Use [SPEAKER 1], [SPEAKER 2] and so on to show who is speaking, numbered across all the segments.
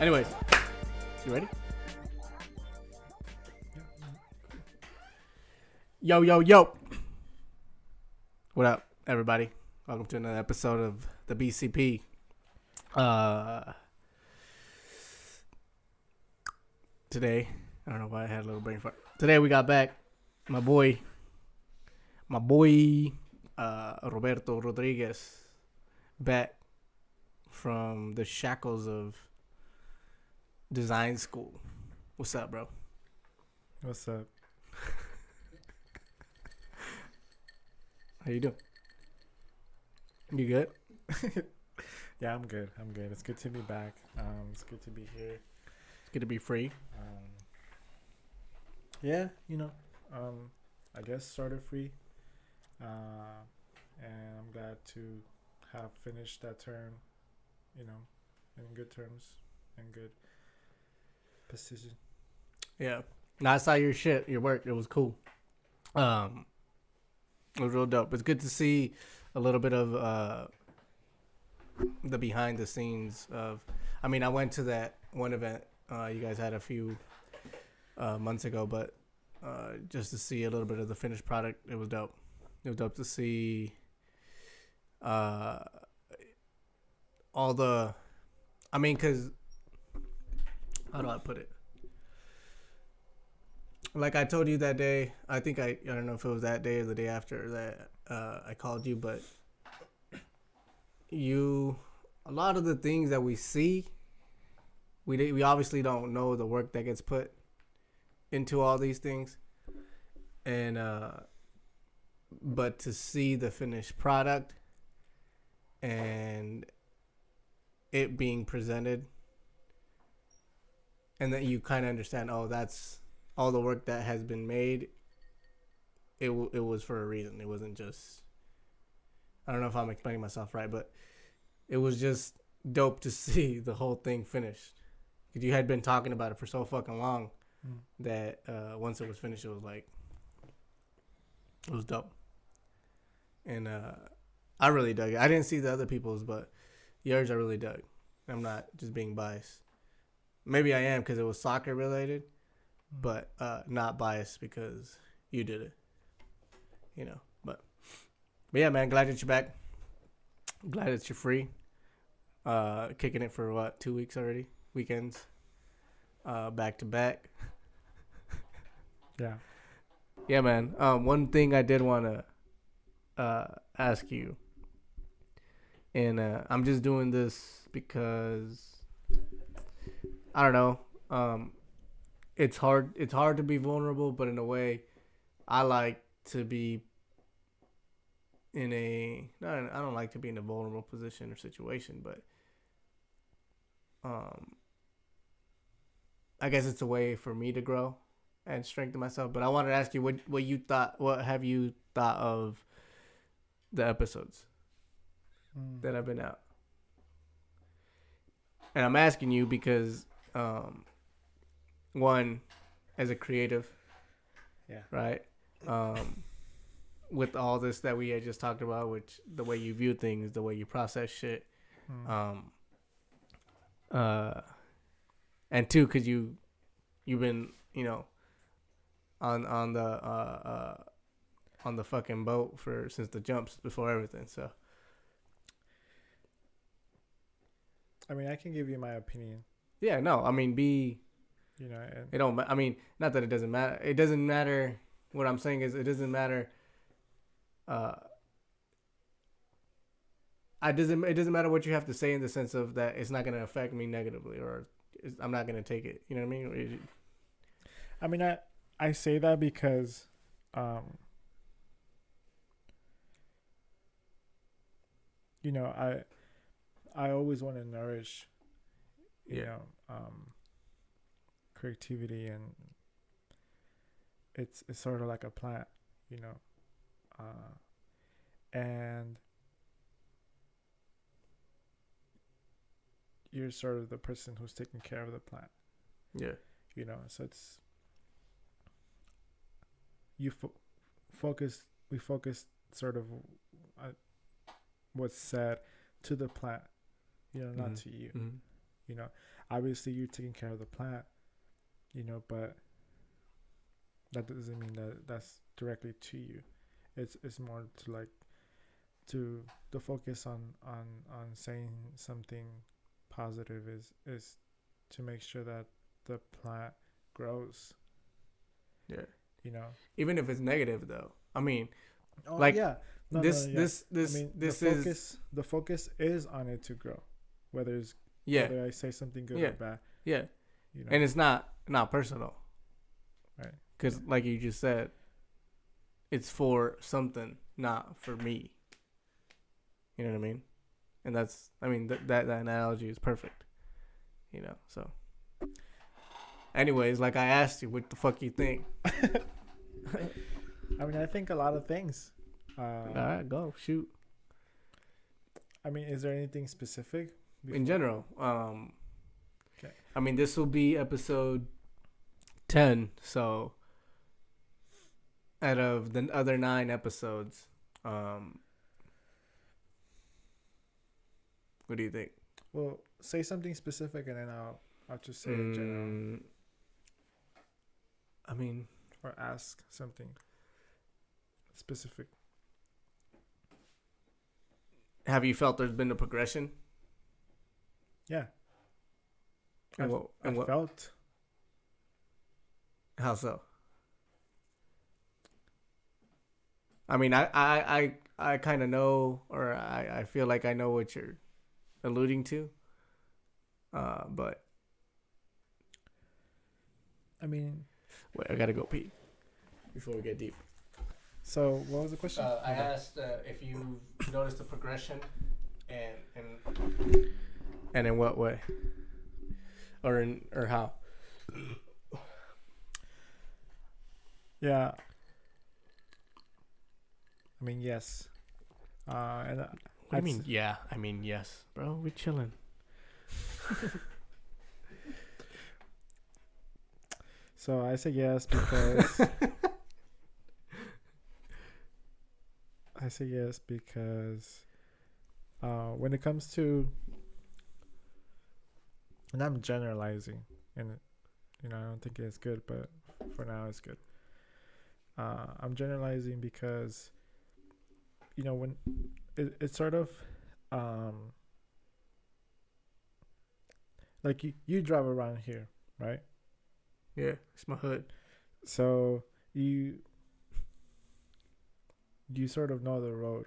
[SPEAKER 1] Anyways, you ready? Yo, yo, yo. What up, everybody? Welcome to another episode of the BCP. Today, I don't know why I had a little brain fart. Today we got back my boy, Roberto Rodriguez, back from the shackles of design school. What's up, bro?
[SPEAKER 2] What's up?
[SPEAKER 1] How you doing? You good?
[SPEAKER 2] Yeah, I'm good. It's good to be back. It's good to be here.
[SPEAKER 1] It's good to be free.
[SPEAKER 2] Yeah, I guess started free. And I'm glad to have finished that term, in good terms and good precision.
[SPEAKER 1] Yeah. Now I saw your shit, your work. It was cool. It was real dope. It's good to see a little bit of the behind the scenes of. I mean, I went to that one event you guys had a few months ago, but just to see a little bit of the finished product, it was dope. It was dope to see all the. I mean, because how do I put it? Like I told you that day, I think I don't know if it was that day or the day after that I called you, but a lot of the things that we see, we obviously don't know the work that gets put into all these things, and but to see the finished product and it being presented, and that you kind of understand, oh, that's all the work that has been made. It was for a reason. It wasn't just. I don't know if I'm explaining myself right, but it was just dope to see the whole thing finished. Because you had been talking about it for so fucking long that once it was finished, it was like it was dope. And I really dug it. I didn't see the other people's, but yours I really dug. I'm not just being biased. Maybe I am because it was soccer related. But not biased because you did it, But yeah, man, glad that you're back. Glad that you're free. Kicking it for what, 2 weeks already? Weekends, back to back.
[SPEAKER 2] Yeah.
[SPEAKER 1] Yeah, man. One thing I did want to ask you, and I'm just doing this because I don't know. It's hard to be vulnerable, but in a way I like to be I don't like to be in a vulnerable position or situation, but I guess it's a way for me to grow and strengthen myself. But I wanted to ask you what have you thought of the episodes that have been out? And I'm asking you because one, as a creative,
[SPEAKER 2] yeah,
[SPEAKER 1] right? With all this that we had just talked about, which the way you view things, the way you process shit, and two, because you've been on the fucking boat since the jumps before everything. So
[SPEAKER 2] I mean, I can give you my opinion.
[SPEAKER 1] Yeah, no, I mean, it don't. I mean, not that it doesn't matter. It doesn't matter. What I'm saying is, it doesn't matter. It doesn't matter what you have to say in the sense of that it's not going to affect me negatively, or I'm not going to take it. You know what I mean?
[SPEAKER 2] I say that because I always want to nourish creativity, and it's sort of like a plant, And you're sort of the person who's taking care of the plant.
[SPEAKER 1] Yeah.
[SPEAKER 2] So it's you focus. We focus sort of uh, what's said to the plant, not to you. Obviously you're taking care of the plant, but that doesn't mean that that's directly to you. It's more to like to the focus on saying something positive is to make sure that the plant grows.
[SPEAKER 1] Yeah.
[SPEAKER 2] Even
[SPEAKER 1] if it's negative though. I mean,
[SPEAKER 2] yeah.
[SPEAKER 1] This
[SPEAKER 2] the focus is on it to grow, whether I say something good or bad.
[SPEAKER 1] Yeah. And it's not personal.
[SPEAKER 2] Right.
[SPEAKER 1] Because like you just said, it's for something, not for me. You know what I mean? And that's, that analogy is perfect. So. Anyways, like I asked you, what the fuck you think?
[SPEAKER 2] I think a lot of things.
[SPEAKER 1] All right, go shoot.
[SPEAKER 2] Is there anything specific?
[SPEAKER 1] In general,
[SPEAKER 2] okay.
[SPEAKER 1] This will be episode 10. So, out of the other 9 episodes, what do you think?
[SPEAKER 2] Well, say something specific, and then I'll just say in general. Or ask something specific.
[SPEAKER 1] Have you felt there's been a progression?
[SPEAKER 2] Yeah.
[SPEAKER 1] I
[SPEAKER 2] felt.
[SPEAKER 1] How so? I kind of know, or I feel like I know what you're alluding to. But wait, I gotta go pee before we get deep.
[SPEAKER 2] So, what was the question?
[SPEAKER 1] I asked if you noticed the progression, and in what way, or how.
[SPEAKER 2] Yeah. Yes. And
[SPEAKER 1] what do you mean? Yeah, yes, bro. We're chilling.
[SPEAKER 2] So I say yes because when it comes to, and I'm generalizing, and I don't think it's good, but for now it's good. I'm generalizing because when it's sort of like you drive around here, right?
[SPEAKER 1] Yeah, it's my hood.
[SPEAKER 2] So you sort of know the road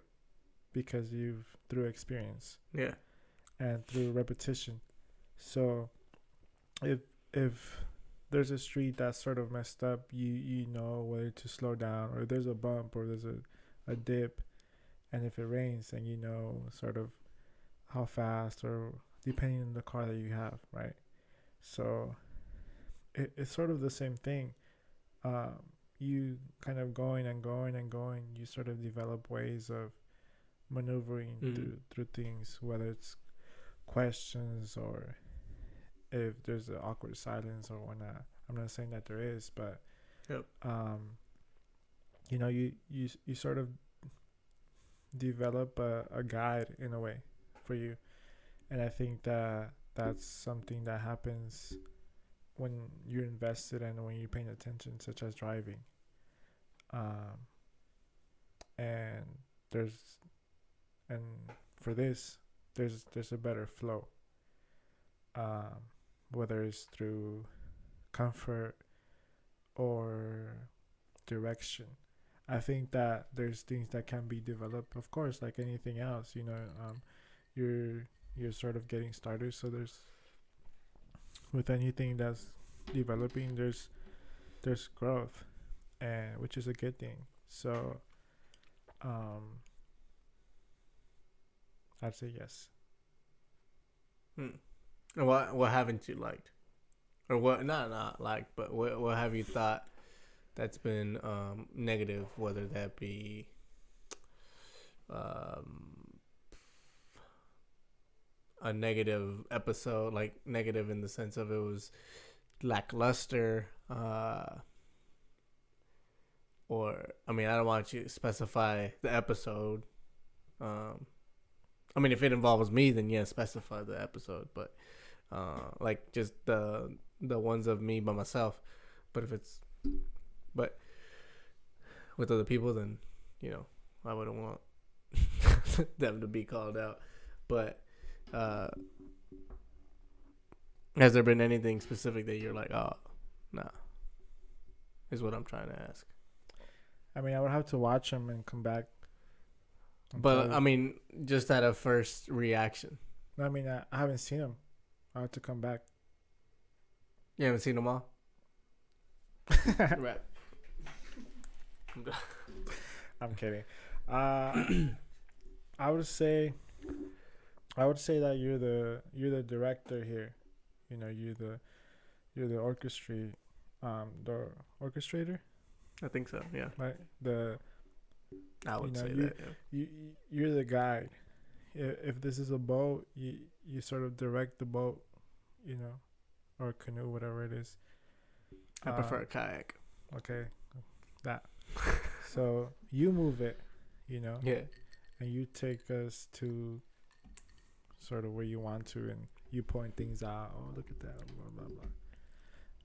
[SPEAKER 2] because you've through experience.
[SPEAKER 1] Yeah.
[SPEAKER 2] And through repetition. So if there's a street that's sort of messed up, you know whether to slow down, or there's a bump, or there's a dip, and if it rains, then you know sort of how fast, or depending on the car that you have, right? So it's sort of the same thing. You kind of going and going and going, you sort of develop ways of maneuvering through things, whether it's questions or if there's an awkward silence or whatnot. I'm not saying that there is, but
[SPEAKER 1] yep.
[SPEAKER 2] You sort of develop a guide in a way for you, and I think that that's something that happens when you're invested and when you're paying attention, such as driving. And for this, there's a better flow. Whether it's through comfort or direction. I think that there's things that can be developed, of course, like anything else. You're sort of getting started, so there's with anything that's developing, there's growth, and which is a good thing. So, I'd say yes.
[SPEAKER 1] What haven't you liked, or what not liked, but what have you thought that's been negative, whether that be um, a negative episode, like negative in the sense of it was lackluster, or I mean, I don't want you to specify the episode. Um, I mean, if it involves me, then yeah, specify the episode. But like just the ones of me by myself. But if it's but with other people, then I wouldn't want them to be called out. But has there been anything specific that you're like, oh, nah, is what I'm trying to ask.
[SPEAKER 2] I mean, I would have to watch them and come back.
[SPEAKER 1] But I mean, just at a first reaction.
[SPEAKER 2] I mean, I haven't seen them. I have to come back.
[SPEAKER 1] You haven't seen them all? Right.
[SPEAKER 2] I'm kidding. I would say that you're the director here. You know, you're the the orchestrator.
[SPEAKER 1] I think so. Yeah.
[SPEAKER 2] Right.
[SPEAKER 1] I would say that. Yeah.
[SPEAKER 2] You're the guide. If this is a boat, you sort of direct the boat, or canoe, whatever it is.
[SPEAKER 1] I prefer a kayak.
[SPEAKER 2] Okay, that. So you move it,
[SPEAKER 1] Yeah.
[SPEAKER 2] and you take us to sort of where you want to, and you point things out. Oh, look at that, blah blah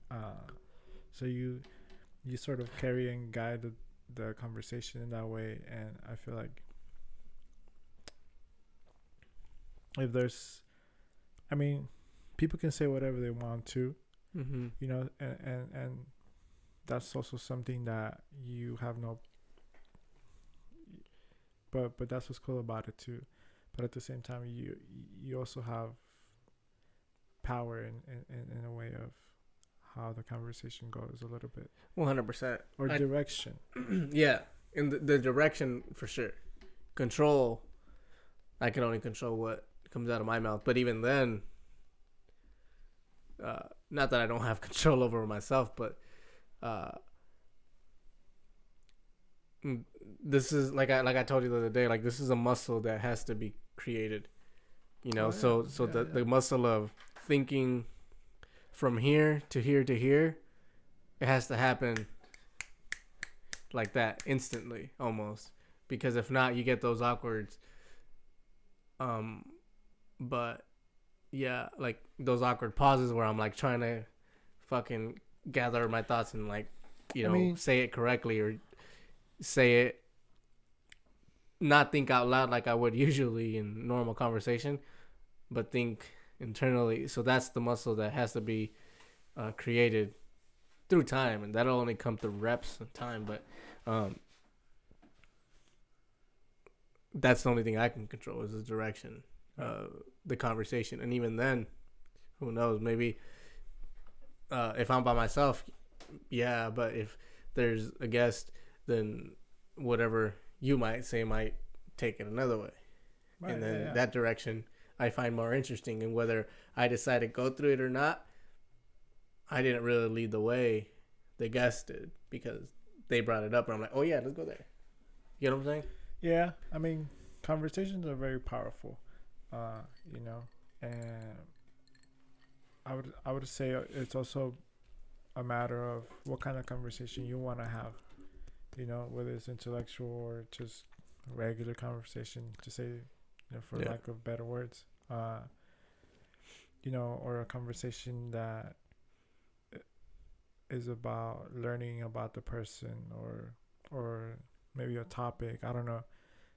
[SPEAKER 2] blah. So you sort of carry and guide the conversation in that way, and I feel like if there's, I mean, people can say whatever they want to,
[SPEAKER 1] Mm-hmm.
[SPEAKER 2] and that's also something that you have no. But that's what's cool about it too. But at the same time, you also have power in a way of how the conversation goes a little bit.
[SPEAKER 1] 100%.
[SPEAKER 2] Or direction.
[SPEAKER 1] Yeah, in the direction for sure. Control. I can only control what comes out of my mouth, but even then, not that I don't have control over myself, but this is like I told you the other day, like this is a muscle that has to be created, so the muscle of thinking from here to here to here, it has to happen like that instantly almost, because if not, you get those awkward but yeah, like those awkward pauses where I'm like trying to fucking gather my thoughts and like say it correctly, or say it, not think out loud like I would usually in normal conversation, but think internally. So that's the muscle that has to be created through time, and that'll only come through reps and time. But that's the only thing I can control is the direction, the conversation, and even then, who knows? Maybe if I'm by myself, yeah. But if there's a guest, then whatever you might say might take it another way, right, and then that direction I find more interesting. And whether I decide to go through it or not, I didn't really lead the way. The guest did, because they brought it up, and I'm like, oh yeah, let's go there. You know what I'm saying?
[SPEAKER 2] Yeah, I mean, conversations are very powerful, and I would say it's also a matter of what kind of conversation you want to have, whether it's intellectual or just regular conversation, to say, for lack of better words, or a conversation that is about learning about the person, or maybe a topic, I don't know.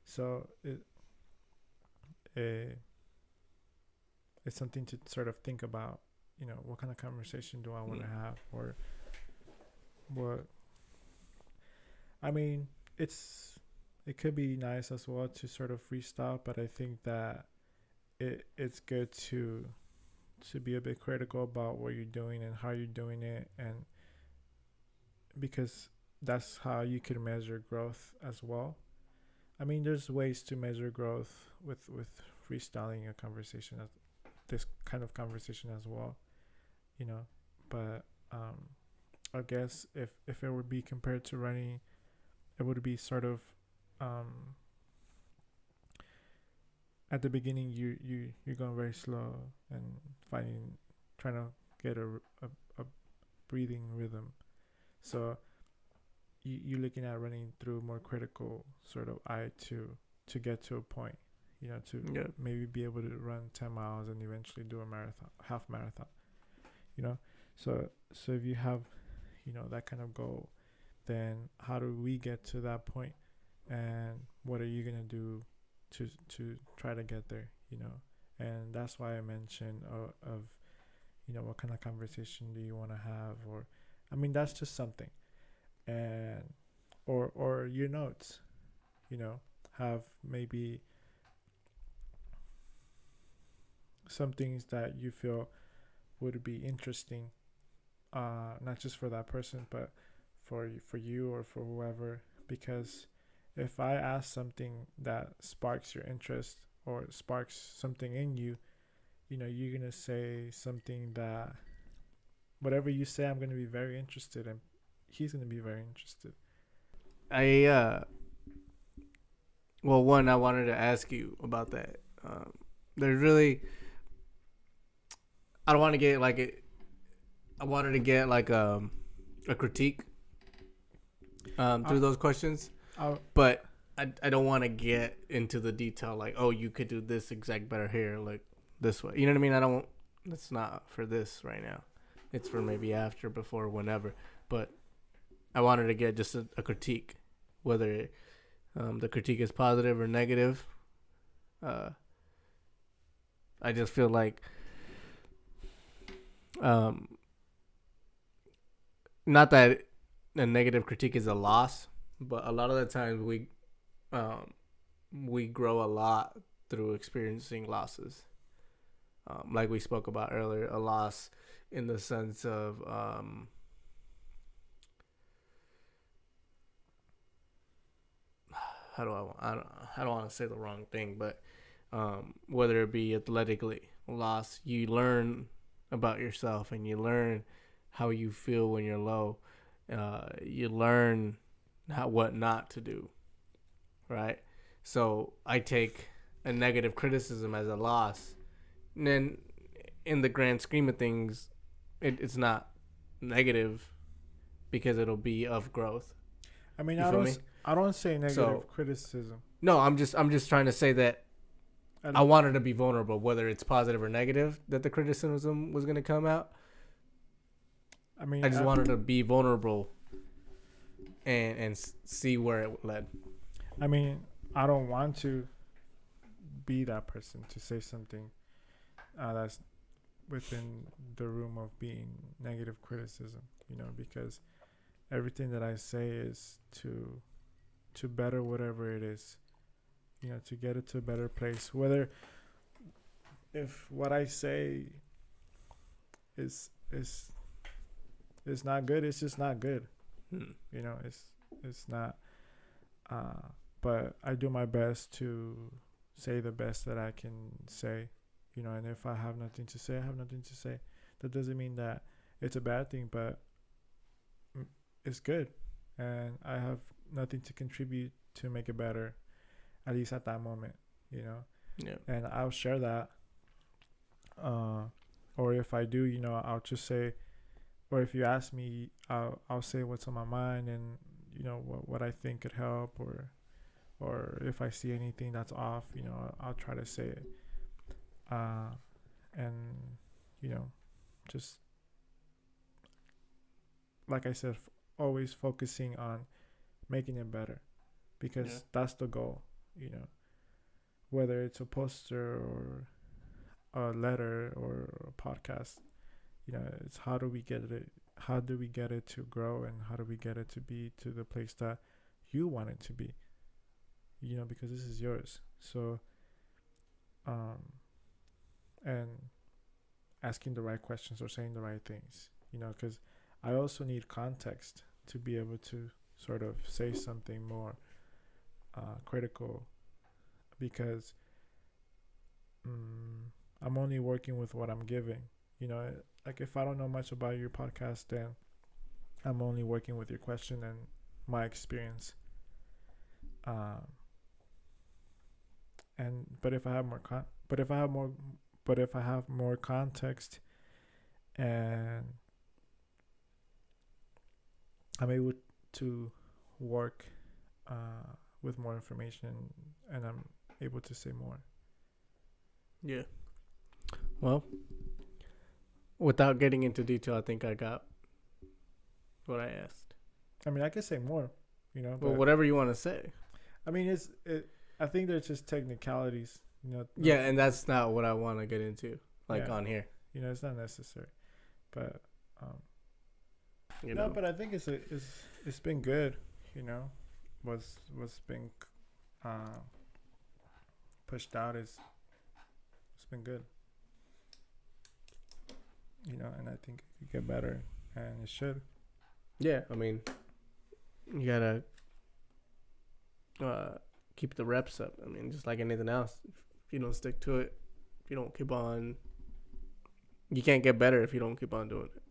[SPEAKER 2] So it's something to sort of think about, what kind of conversation do I want to have, or what. I mean, it could be nice as well to sort of freestyle, but I think that it's good to be a bit critical about what you're doing and how you're doing it, and because that's how you can measure growth as well. I mean, there's ways to measure growth with freestyling a conversation, this kind of conversation as well, but I guess if it would be compared to running, it would be sort of at the beginning you're going very slow and finding trying to get a breathing rhythm. So you're looking at running through more critical sort of eye to get to a point, to
[SPEAKER 1] Yeah.
[SPEAKER 2] maybe be able to run 10 miles and eventually do a marathon, half marathon, you know. So if you have, that kind of goal, then how do we get to that point, and what are you gonna do to try to get there, and that's why I mentioned of what kind of conversation do you want to have, or I mean that's just something, and or your notes, have maybe some things that you feel would be interesting, not just for that person but for you or for whoever, because if I ask something that sparks your interest or sparks something in you, you're gonna say something that whatever you say, I'm gonna be very interested, and he's gonna be very interested.
[SPEAKER 1] Well, one, I wanted to ask you about that. There's really, I don't want to get like it. I wanted to get like a critique through those questions, but I don't want to get into the detail like, oh, you could do this exact better here, like this way. You know what I mean? I don't. It's not for this right now. It's for maybe after, before, whenever. But I wanted to get just a critique, whether the critique is positive or negative. I just feel like not that a negative critique is a loss, but a lot of the times we grow a lot through experiencing losses. Like we spoke about earlier, a loss in the sense of I don't want to say the wrong thing, but whether it be athletically loss, you learn about yourself and you learn how you feel when you're low. You learn what not to do, right? So I take a negative criticism as a loss, and then in the grand scheme of things, it's not negative because it'll be of growth.
[SPEAKER 2] I mean,
[SPEAKER 1] You feel me?
[SPEAKER 2] I don't say negative
[SPEAKER 1] So
[SPEAKER 2] criticism.
[SPEAKER 1] no, I'm just trying to say that I wanted to be vulnerable, whether it's positive or negative, that the criticism was going to come out.
[SPEAKER 2] I mean,
[SPEAKER 1] I just wanted to be vulnerable and see where it led.
[SPEAKER 2] I mean, I don't want to be that person to say something that's within the room of being negative criticism, because everything that I say is to better whatever it is, to get it to a better place. Whether if what I say is not good, it's just not good. It's not. But I do my best to say the best that I can say, and if I have nothing to say, I have nothing to say. That doesn't mean that it's a bad thing, but it's good, and I have nothing to contribute to make it better, at least at that moment,
[SPEAKER 1] Yeah.
[SPEAKER 2] and I'll share that, or if I do, I'll just say, or if you ask me, I'll say what's on my mind, and what I think could help, or if I see anything that's off, I'll try to say it, and just like I said, always focusing on making it better, because that's the goal, whether it's a poster or a letter or a podcast, it's how do we get it to grow, and how do we get it to be to the place that you want it to be, because this is yours. So and asking the right questions or saying the right things, because I also need context to be able to sort of say something more critical, because I'm only working with what I'm giving. Like if I don't know much about your podcast, then I'm only working with your question and my experience. And but if I have more context, and I'm able to work with more information, and I'm able to say more.
[SPEAKER 1] Yeah. Well, without getting into detail, I think I got what I asked.
[SPEAKER 2] I mean, I could say more, you know,
[SPEAKER 1] Well,
[SPEAKER 2] but
[SPEAKER 1] whatever you want to say.
[SPEAKER 2] I mean, I think there's just technicalities, you know.
[SPEAKER 1] Yeah, and that's not what I want to get into, like,
[SPEAKER 2] Yeah.
[SPEAKER 1] on here.
[SPEAKER 2] You know, it's not necessary, but
[SPEAKER 1] You
[SPEAKER 2] no,
[SPEAKER 1] know.
[SPEAKER 2] but I think it's been good, you know. What's been pushed out is it's been good, you know, and I think it could get better, and it should.
[SPEAKER 1] Yeah, I mean, you gotta keep the reps up. I mean, just like anything else, if you don't stick to it, if you don't keep on, you can't get better if you don't keep on doing it.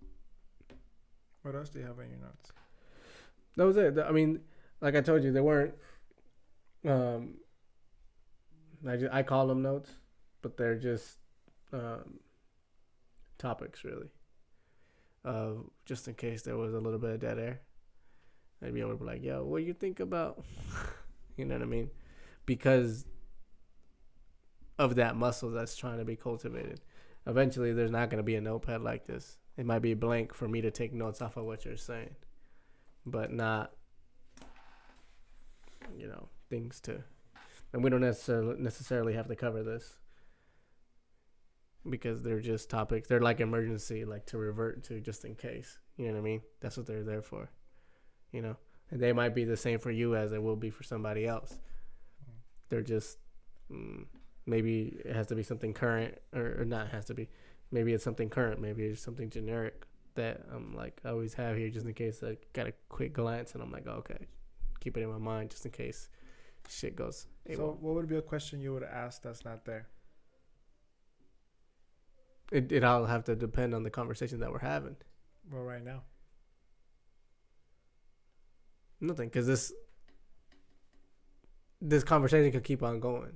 [SPEAKER 2] What else do you have in your notes?
[SPEAKER 1] That was it. I mean, like I told you, they weren't. I call them notes, but they're just topics, really. Just in case there was a little bit of dead air, I'd be able to be like, "Yo, what do you think about?" You know what I mean? Because of that muscle that's trying to be cultivated. Eventually, there's not going to be a notepad like this. It might be blank for me to take notes off of what you're saying, but not, things to. And we don't necessarily have to cover this because they're just topics. They're like emergency, like to revert to just in case. You know what I mean? That's what they're there for. You know, and they might be the same for you as it will be for somebody else. They're just maybe it has to be something current or not has to be. Maybe it's something current. Maybe it's something generic that I'm like I always have here just in case I got a quick glance and I'm like, oh, okay, keep it in my mind just in case shit goes.
[SPEAKER 2] So what would be a question you would ask that's not there?
[SPEAKER 1] It all have to depend on the conversation that we're having.
[SPEAKER 2] Well, right now.
[SPEAKER 1] Nothing, because this conversation could keep on going.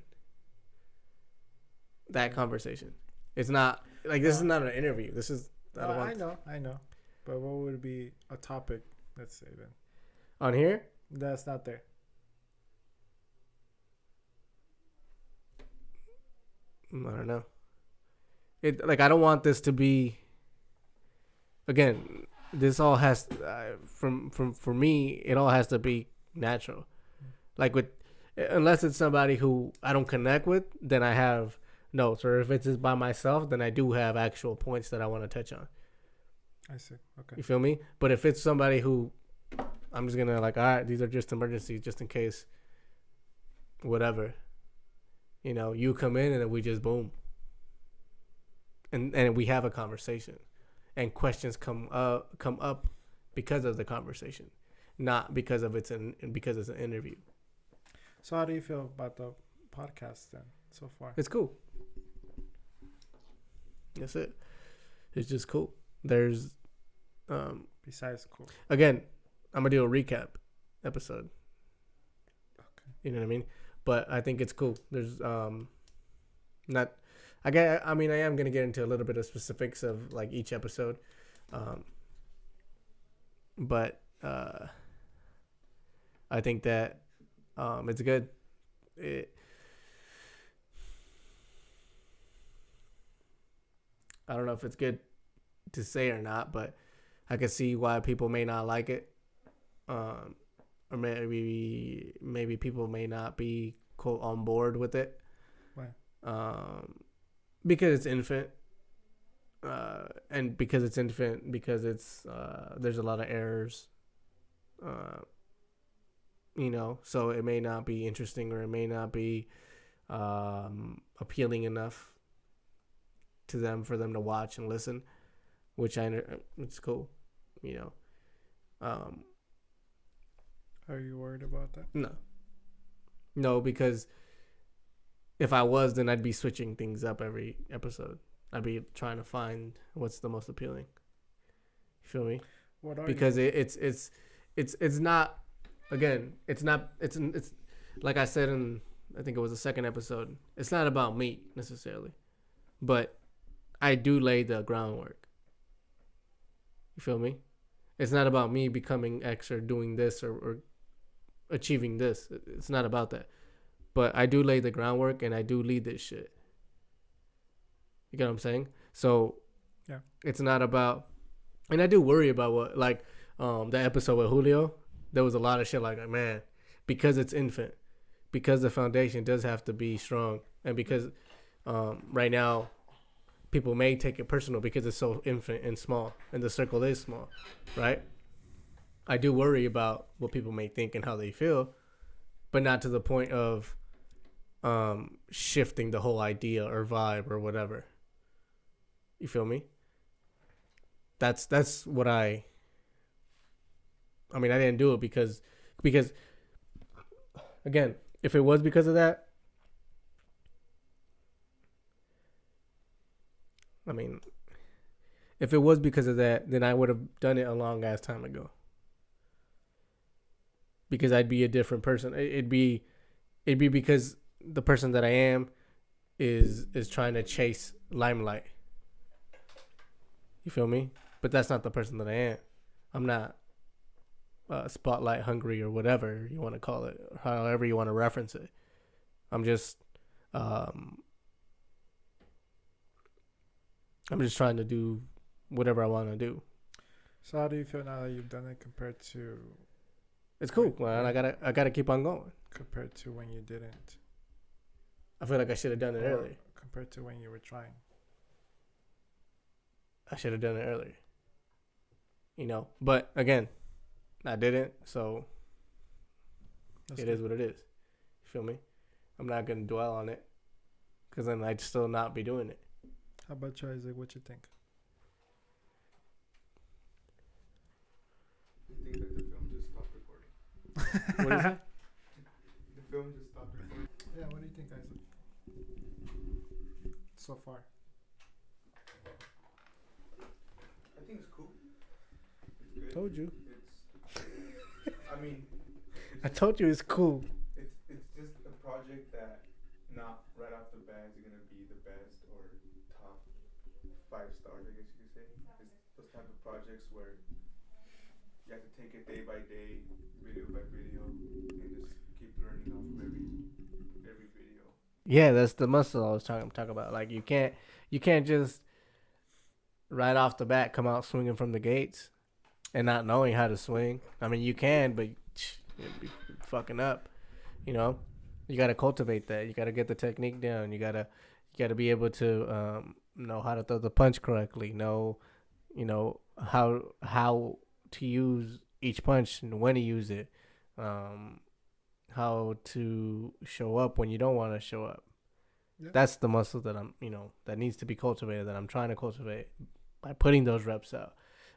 [SPEAKER 1] That conversation. It's not like this is not an interview. This is
[SPEAKER 2] I know. But what would be a topic, let's say then?
[SPEAKER 1] On here?
[SPEAKER 2] That's not there.
[SPEAKER 1] I don't know. I don't want this to be. Again, this all has for me. It all has to be natural. Like unless it's somebody who I don't connect with, then I have notes. Or if it's just by myself, then I do have actual points that I want to touch on.
[SPEAKER 2] I see. Okay.
[SPEAKER 1] You feel me? But if it's somebody who I'm just gonna all right, these are just emergencies, just in case. Whatever. You come in and we just boom. And we have a conversation, and questions come up because of the conversation, not because of because it's an interview.
[SPEAKER 2] So how do you feel about the podcast then so far?
[SPEAKER 1] It's cool. That's it. It's just cool. There's
[SPEAKER 2] Besides cool.
[SPEAKER 1] Again, I'm gonna do a recap episode.
[SPEAKER 2] Okay.
[SPEAKER 1] You know what I mean? But I think it's cool. There's not. I am gonna get into a little bit of specifics of like each episode, but I think that it's good. I don't know if it's good to say or not, but I can see why people may not like it, or maybe people may not be quote on board with it.
[SPEAKER 2] Why?
[SPEAKER 1] Because it's infant, and because it's infant, because it's there's a lot of errors, so it may not be interesting or it may not be appealing enough to them for them to watch and listen, which it's cool,
[SPEAKER 2] Are you worried about that?
[SPEAKER 1] No, because if I was, then I'd be switching things up every episode. I'd be trying to find what's the most appealing. You feel me?
[SPEAKER 2] What are
[SPEAKER 1] because it's not. Again, it's not. It's like I said in I think it was the second episode. It's not about me necessarily, but I do lay the groundwork. You feel me? It's not about me becoming X or doing this or achieving this. It's not about that. But I do lay the groundwork and I do lead this shit. You get what I'm saying? So
[SPEAKER 2] Yeah.
[SPEAKER 1] it's not about, and I do worry about what, like, that episode with Julio. There was a lot of shit like, man, because it's infant, because the foundation does have to be strong, and because right now people may take it personal because it's so infant and small, and the circle is small, right? I do worry about what people may think and how they feel, but not to the point of shifting the whole idea or vibe or whatever. You feel me? That's what I mean, I didn't do it because again, if it was because of that, I mean, if it was because of that, then I would have done it a long ass time ago. Because I'd be a different person. It'd be because the person that I am is trying to chase limelight. You feel me? But that's not the person that I am. I'm not spotlight hungry or whatever you want to call it, or however you want to reference it. I'm just trying to do whatever I want to do.
[SPEAKER 2] So how do you feel now that you've done it compared to
[SPEAKER 1] It's cool, man. I gotta keep on going.
[SPEAKER 2] compared to when you didn't?
[SPEAKER 1] I feel like I should have done it
[SPEAKER 2] Or
[SPEAKER 1] earlier.
[SPEAKER 2] compared to when you were trying.
[SPEAKER 1] I should have done it earlier. You know, but again, I didn't, so
[SPEAKER 2] That's
[SPEAKER 1] it
[SPEAKER 2] good.
[SPEAKER 1] is what it is. You feel me? I'm not gonna dwell on it, cause then I'd still not be doing it.
[SPEAKER 2] How about you, Isaac? What you think?
[SPEAKER 3] I think that the film just stopped recording.
[SPEAKER 1] What is it?
[SPEAKER 3] The film just stopped recording.
[SPEAKER 2] Yeah, what do you think, Isaac? So far.
[SPEAKER 3] I think it's cool. It's good.
[SPEAKER 1] Told you.
[SPEAKER 3] I mean,
[SPEAKER 1] I told you it's cool.
[SPEAKER 3] it's just a project that not right off the bat is gonna be the best or top 5 stars, I guess you could say. It's those type of projects where you have to take it day by day, video by video, and just keep learning off of every video.
[SPEAKER 1] Yeah, that's the muscle I was talking about. Like you can't just right off the bat come out swinging from the gates and not knowing how to swing. I mean, you can, but you'd be fucking up. You know, you got to cultivate that. You got to get the technique down. You gotta be able to know how to throw the punch correctly. Know, how to use each punch and when to use it. How to show up when you don't want to show up.
[SPEAKER 2] Yeah.
[SPEAKER 1] That's the muscle that that needs to be cultivated, that I'm trying to cultivate by putting those reps out.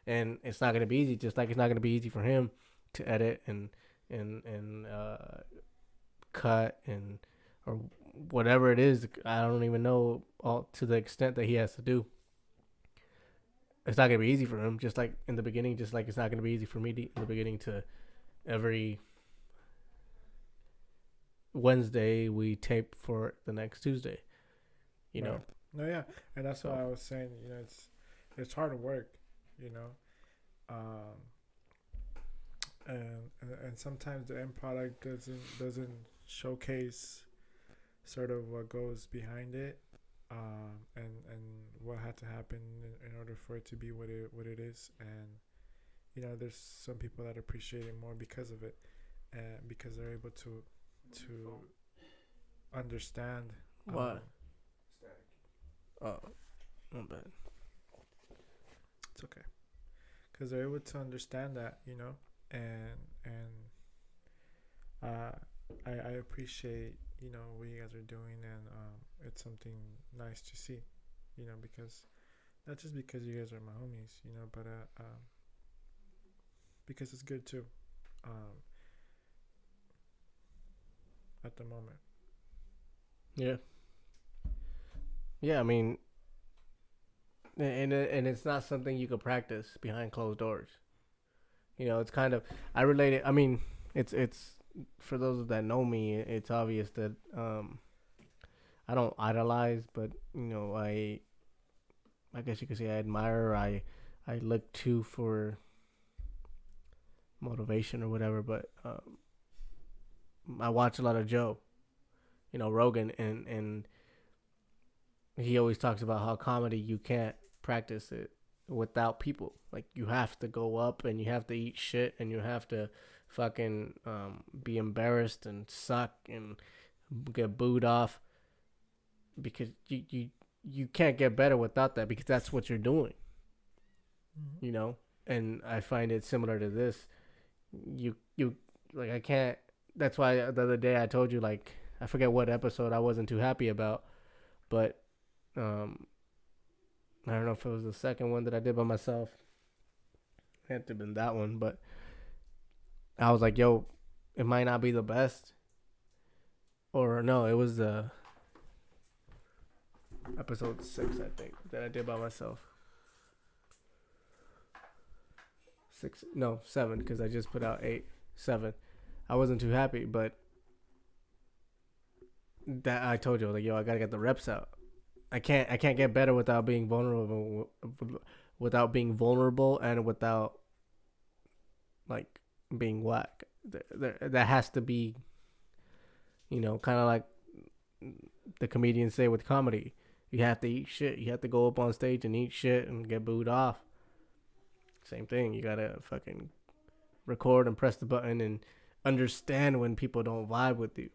[SPEAKER 1] And it's not going to be easy, just like it's not going to be easy for him to edit and cut and or whatever it is. I don't even know all to the extent that he has to do. It's not going to be easy for him, just like in the beginning, just like it's not going to be easy for me in the beginning to every Wednesday we tape for the next Tuesday. You know.
[SPEAKER 2] No, yeah, and that's
[SPEAKER 1] So-
[SPEAKER 2] why I was saying, it's hard work, and sometimes the end product doesn't showcase sort of what goes behind it, and what had to happen in order for it to be what it is, and there's some people that appreciate it more because of it, and because they're able to understand.
[SPEAKER 1] What?
[SPEAKER 3] Static.
[SPEAKER 1] Oh, not bad.
[SPEAKER 2] It's okay, because they're able to understand that, and I appreciate what you guys are doing, and it's something nice to see, because not just because you guys are my homies, but because it's good too, at the moment.
[SPEAKER 1] Yeah. Yeah, I mean, and it's not something you could practice behind closed doors. It's kind of, I relate it. I mean, it's for those that know me, it's obvious that I don't idolize, but I guess you could say I admire. I look to for motivation or whatever. But I watch a lot of Joe, Rogan, and he always talks about how comedy you can't practice it without people. Like you have to go up and you have to eat shit and you have to fucking be embarrassed and suck and get booed off because you can't get better without that because that's what you're doing, you know. And I find it similar to this. You like I can't. That's why the other day I told you like I forget what episode I wasn't too happy about, but I don't know if it was the second one that I did by myself. It had to have been that one, but I was like, yo, it might not be the best. Or no, it was the episode 6, I think, that I did by myself. 6, no, 7, because I just put out 8, 7. I wasn't too happy, but that I told you, like, yo, I gotta get the reps out. I can't get better without being vulnerable, and without like being whack. That has to be, kind of like the comedians say with comedy. You have to eat shit. You have to go up on stage and eat shit and get booed off. Same thing. You gotta fucking record and press the button and understand when people don't vibe with you,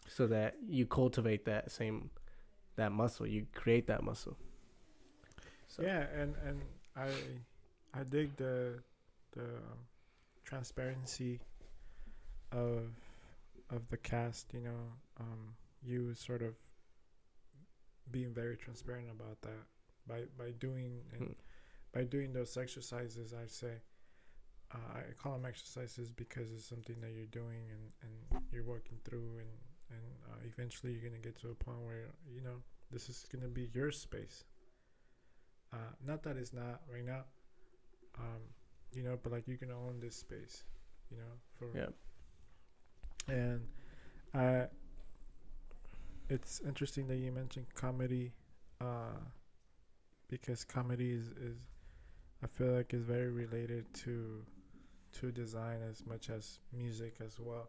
[SPEAKER 1] so that you cultivate that muscle. You create that muscle. So.
[SPEAKER 2] Yeah, and I dig the transparency of the cast. You sort of being very transparent about that by doing by doing those exercises. I say I call them exercises because it's something that you're doing and you're working through and eventually you're gonna get to a point where this is gonna be your space. Not that it's not right now, but like you're gonna own this space, And it's interesting that you mentioned comedy, because comedy is I feel like is very related to design as much as music as well.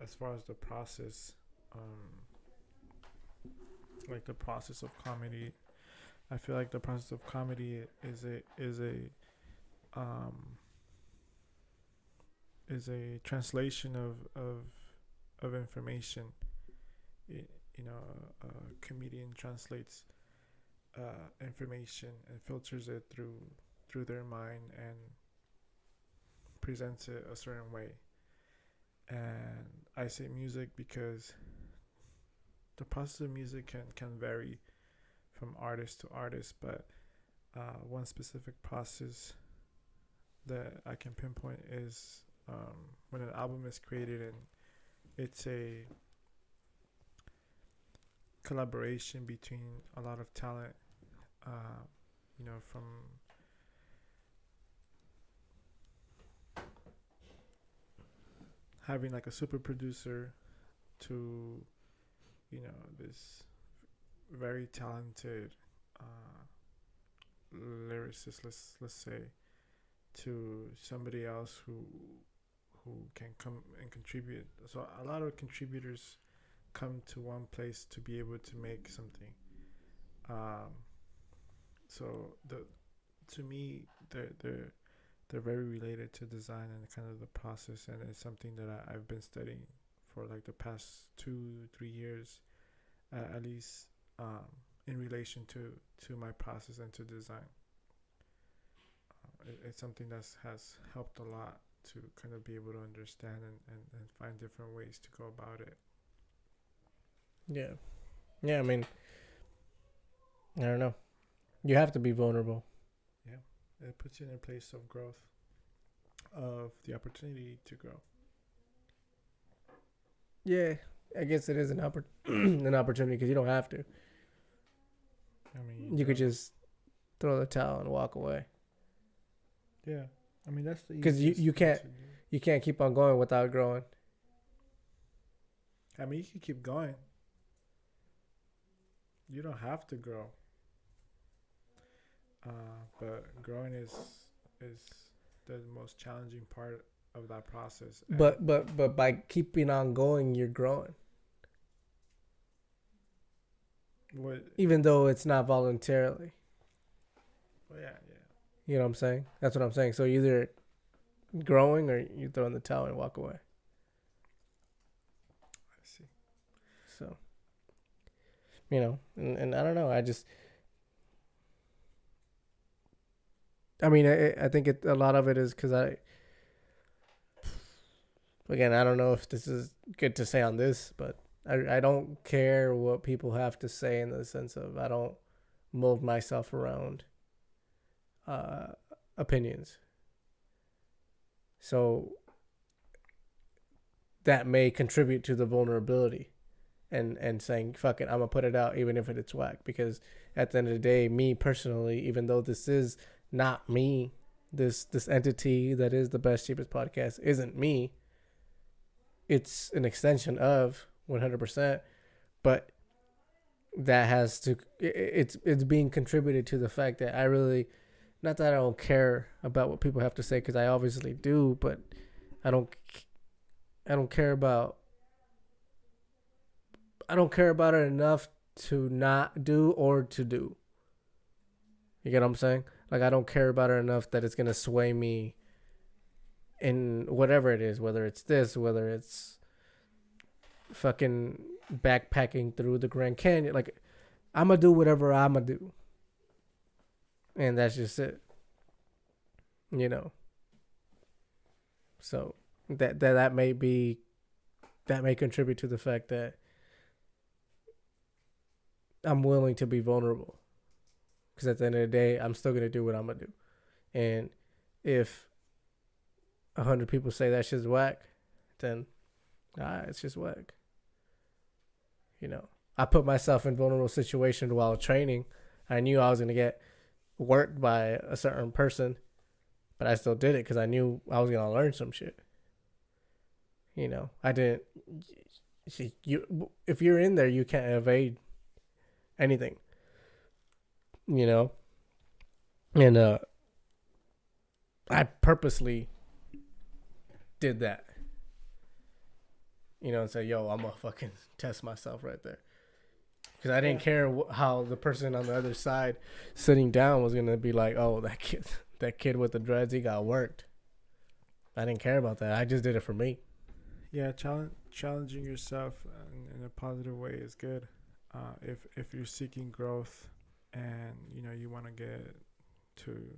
[SPEAKER 2] As far as the process, like the process of comedy, I feel like the process of comedy is a translation of information. A comedian translates information and filters it through their mind and presents it a certain way. And I say music because the process of music can vary from artist to artist, but one specific process that I can pinpoint is when an album is created and it's a collaboration between a lot of talent, from having like a super producer to this very talented lyricist, let's say, to somebody else who can come and contribute. So a lot of contributors come to one place to be able to make something. So to me they're very related to design and kind of the process, and it's something that I've been studying for like the past 2-3 years, at least, in relation to my process and to design. It's something that has helped a lot to kind of be able to understand and find different ways to go about it.
[SPEAKER 1] Yeah, I mean, I don't know. You have to be vulnerable.
[SPEAKER 2] Yeah, it puts you in a place of growth, of the opportunity to grow.
[SPEAKER 1] Yeah, I guess it is an opportunity because you don't have to.
[SPEAKER 2] I mean,
[SPEAKER 1] you could just throw the towel and walk away.
[SPEAKER 2] Yeah, I mean that's the
[SPEAKER 1] because you You can't keep on going without growing.
[SPEAKER 2] I mean, you can keep going. You don't have to grow. But growing is the most challenging part of that process. And
[SPEAKER 1] But by keeping on going, you're growing.
[SPEAKER 2] what?
[SPEAKER 1] Even though it's not voluntarily.
[SPEAKER 2] Well, yeah.
[SPEAKER 1] You know what I'm saying? That's what I'm saying. So either growing or you throw in the towel and walk away.
[SPEAKER 2] I see.
[SPEAKER 1] So, you know, and I don't know. I mean, I think a lot of it is because again, I don't know if this is good to say on this, but I don't care what people have to say in the sense of I don't mold myself around opinions. So that may contribute to the vulnerability and saying, fuck it, I'm going to put it out even if it's whack. Because at the end of the day, me personally, even though this is not me, this entity that is the Best Cheapest Podcast isn't me. It's an extension of 100%, but that has to, it's being contributed to the fact that I really, not that I don't care about what people have to say, because I obviously do, but I don't care about it enough to not do or to do. You get what I'm saying? Like, I don't care about it enough that it's going to sway me in whatever it is, whether it's this, whether it's fucking backpacking through the Grand Canyon. Like, I'm going to do whatever I'm going to do. And that's just it. You know? So that may contribute to the fact that I'm willing to be vulnerable. Because at the end of the day, I'm still going to do what I'm going to do. And if 100 people say that shit's whack, then it's just whack. You know, I put myself in vulnerable situations while training. I knew I was going to get worked by a certain person, but I still did it because I knew I was going to learn some shit. You know, I didn't. If you're in there, you can't evade anything. You know, and I purposely did that. You know, and say, yo, I'm gonna fucking test myself right there. Because I didn't care how the person on the other side sitting down was gonna be like, oh, that kid with the dreads, he got worked. I didn't care about that. I just did it for me.
[SPEAKER 2] Yeah, challenging yourself in a positive way is good. If you're seeking growth and you want to get to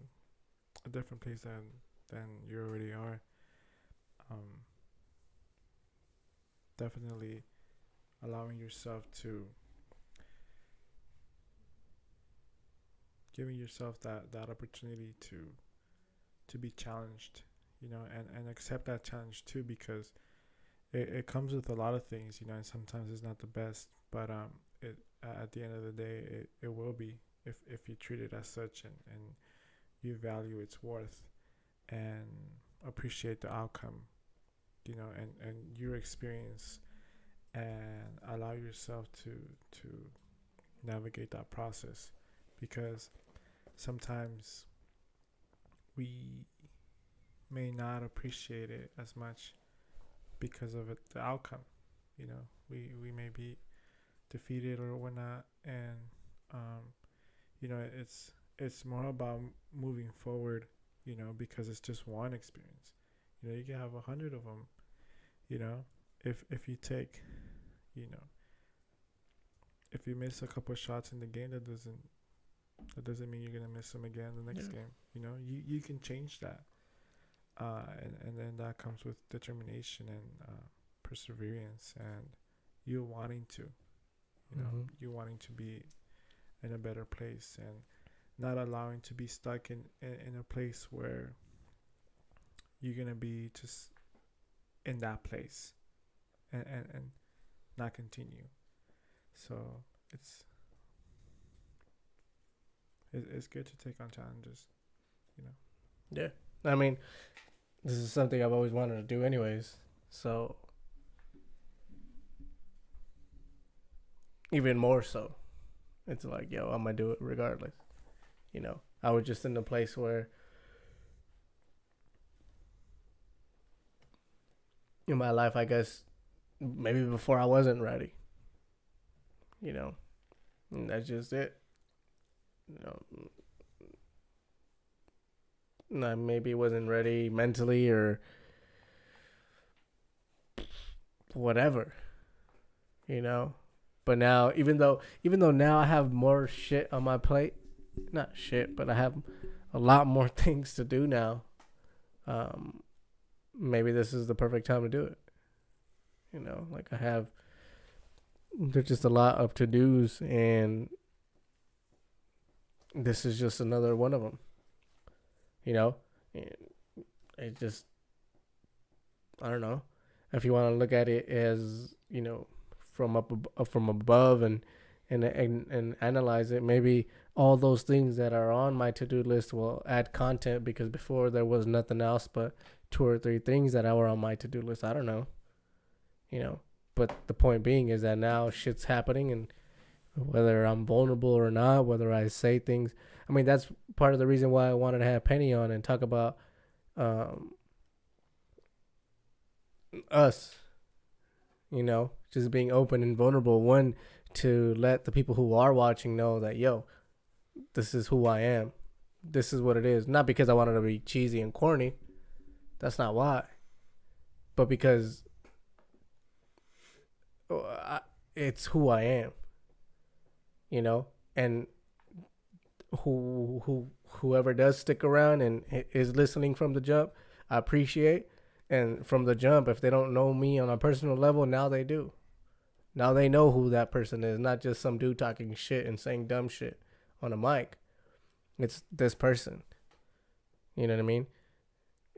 [SPEAKER 2] a different place than you already are, definitely allowing yourself to giving yourself that opportunity to be challenged, and accept that challenge too, because it comes with a lot of things, and sometimes it's not the best, but it at the end of the day it will be if you treat it as such, and you value its worth and appreciate the outcome, and your experience, and allow yourself to navigate that process, because sometimes we may not appreciate it as much because of the outcome. We may be defeated or whatnot, and it's more about moving forward, because it's just one experience. You can have 100 of them. If you take, if you miss a couple of shots in the game, that doesn't mean you're gonna miss them again the next game. You can change that, and then that comes with determination and perseverance, and you wanting to, you wanting to be in a better place, and not allowing to be stuck in a place where you're gonna be just in that place and not continue. So it's good to take on challenges.
[SPEAKER 1] Yeah, I mean, this is something I've always wanted to do, anyways. So even more so, it's like, yo, I'm gonna do it regardless. You know, I was just in a place where in my life, I guess maybe before I wasn't ready. You know, and that's just it. You know, I maybe wasn't ready mentally or whatever. You know, but now even though now I have more shit on my plate, not shit, but I have a lot more things to do now. Um, Maybe this is the perfect time to do it. You know, like there's just a lot of to dos, and this is just another one of them. You know, and it just, I don't know, if you want to look at it as, you know, from above and analyze it, maybe all those things that are on my to-do list will add content, because before there was nothing else but 2 or 3 things that were on my to-do list. I don't know, you know, but the point being is that now shit's happening, and whether I'm vulnerable or not, whether I say things, I mean, that's part of the reason why I wanted to have Penny on and talk about um, us, you know, just being open and vulnerable. One, to let the people who are watching know that, yo, this is who I am. This is what it is. Not because I wanted to be cheesy and corny. That's not why. But because it's who I am. You know? And whoever does stick around and is listening from the jump, I appreciate. And from the jump, if they don't know me on a personal level, now they do. Now they know who that person is, not just some dude talking shit and saying dumb shit on a mic. It's this person. You know what I mean?